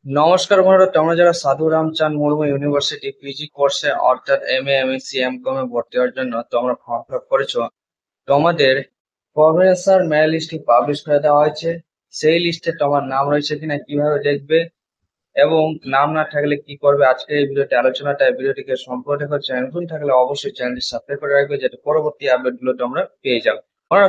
নমস্কার বন্ধুরা, তোমরা যারা সাধু রামচাঁদ মুর্মু ইউনিভার্সিটি পিজি কোর্সে অর্থাৎ এমএ এমএসসি এমকমে ভর্তি হওয়ার জন্য তোমরা ফর্ম ফিল আপ করেছো। তোমাদের প্রফেসর মেল লিস্টটি পাবলিশ করে দেওয়া হয়েছে। সেই লিস্টে তোমার নাম রয়েছে কিনা কিভাবে দেখবে এবং নাম না থাকলে কি করবে, আজকে এই ভিডিওতে আলোচনাটা। এই ভিডিওটিকে সম্পূর্ণ দেখো। চ্যানেল নতুন থাকলে অবশ্যই চ্যানেলটি সাবস্ক্রাইব করে রাখবে, যাতে পরবর্তী আপডেট গুলো তোমরা পেয়ে যাও। আমরা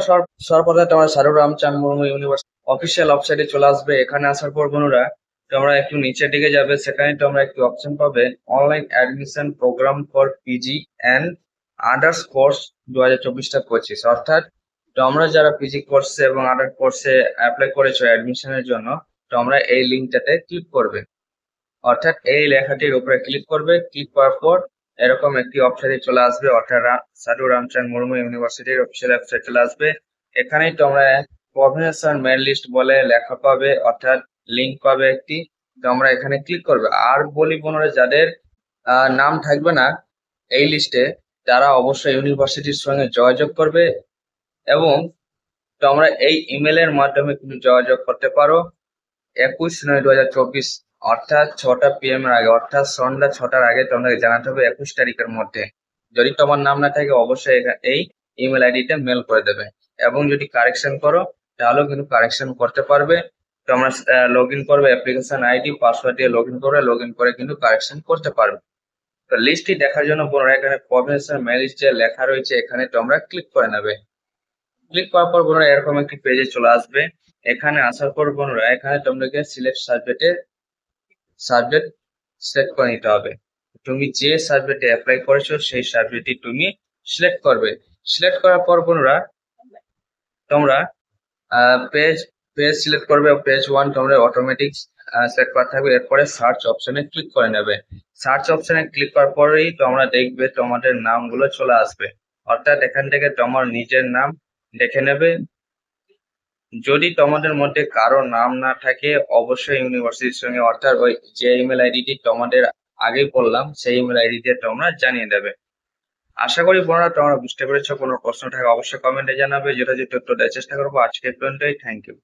সর্বপ্রথমে তোমরা সাধু রামচাঁদ মুর্মু ইউনিভার্সিটি অফিসিয়াল ওয়েবসাইটে চলে আসবে। এখানে আসার পর বন্ধুরা তোমরা একটু নিচের দিকে যাবে, সেখানে তোমরা একটি অপশন পাবে online admission programme for PG and others course 2024-25। অর্থাৎ তোমরা যারা পিজি কোর্সে এবং আদার কোর্সে অ্যাপ্লাই করেছো অ্যাডমিশনের জন্য, তোমরা এই লিঙ্কটাতে ক্লিক করবে। অর্থাৎ এই লেখাটির উপরে ক্লিক করবে। ক্লিক করার পর এরকম একটি ওয়েবসাইটে চলে আসবে, অর্থাৎ সাধু রামচাঁদ মুর্মু ইউনিভার্সিটির অফিসিয়াল ওয়েবসাইট চলে আসবে। এখানেই তোমরা প্রফেসর মেরিট লিস্ট বলে লেখা পাবে, অর্থাৎ লিঙ্ক পাবে একটি। তোমরা এখানে ক্লিক করবে। আর বলি বোনেরা, যাদের নাম থাকবে না এই লিস্টে, তারা অবশ্যই ইউনিভার্সিটির সঙ্গে যোগাযোগ করবে এবং তোমরা এই ইমেলের মাধ্যমে কিন্তু যোগাযোগ করতে পারো। 21/9/2024, অর্থাৎ 6টা PM এর আগে, অর্থাৎ সন্ধ্যা 6টার আগে তোমাকে জানাতে হবে 21 তারিখের মধ্যে। যদি তোমার নাম না থাকে অবশ্যই এই ইমেল আইডিতে মেল করে দেবে। এবং যদি কারেকশন করো তাহলেও কিন্তু কারেকশন করতে পারবে। তোমরা লগ ইন করবে, অ্যাপ্লিকেশন আইডি পাসওয়ার্ড দিয়ে লগ ইন করবে, লগ ইন করে কিন্তু কারেকশন করতে পারবে। তো লিস্টটি দেখার জন্য পুনরায় এখানে প্রফেসর মেল লিস্ট যে লেখা রয়েছে এখানে তোমরা ক্লিক করে নেবে। ক্লিক করার পর বন্ধুরা এরকম একটি পেজে চলে আসবে। এখানে আসার পর বন্ধুরা এখানে তোমাকে সিলেক্ট সাবজেক্ট সিলেক্ট করে নিতে হবে। তুমি যে সাবজেক্টে অ্যাপ্লাই করেছো সেই সাবজেক্টটি তুমি সিলেক্ট করবে। সিলেক্ট করার পর বন্ধুরা তোমরা পেজ পেজ সিলেক্ট করবে। পেজ 1 তোমরা অটোমেটিক সিলেক্ট করা থাকবে। এরপরে সার্চ অপশনে ক্লিক করে নেবে। সার্চ অপশনে ক্লিক করার পরেই তোমরা দেখবে তোমাদের নামগুলো চলে আসবে। অর্থাৎ এখান থেকে তোমার নিজের নাম দেখে নেবে। যদি তোমাদের মধ্যে কারো নাম না থাকে অবশ্যই ইউনিভার্সিটির সঙ্গে, অর্থাৎ ওই যে ইমেল আইডিটি তোমাদের আগে বললাম সেই ইমেল আইডি দিয়ে তোমরা জানিয়ে দেবে। আশা করি বোনেরা তোমরা বুঝতে পেরেছো। কোনো প্রশ্ন থাকে অবশ্যই কমেন্টে জানাবে, যথাযথ উত্তর দেওয়ার চেষ্টা করবো। আজকে পর্যন্তই, থ্যাংক ইউ।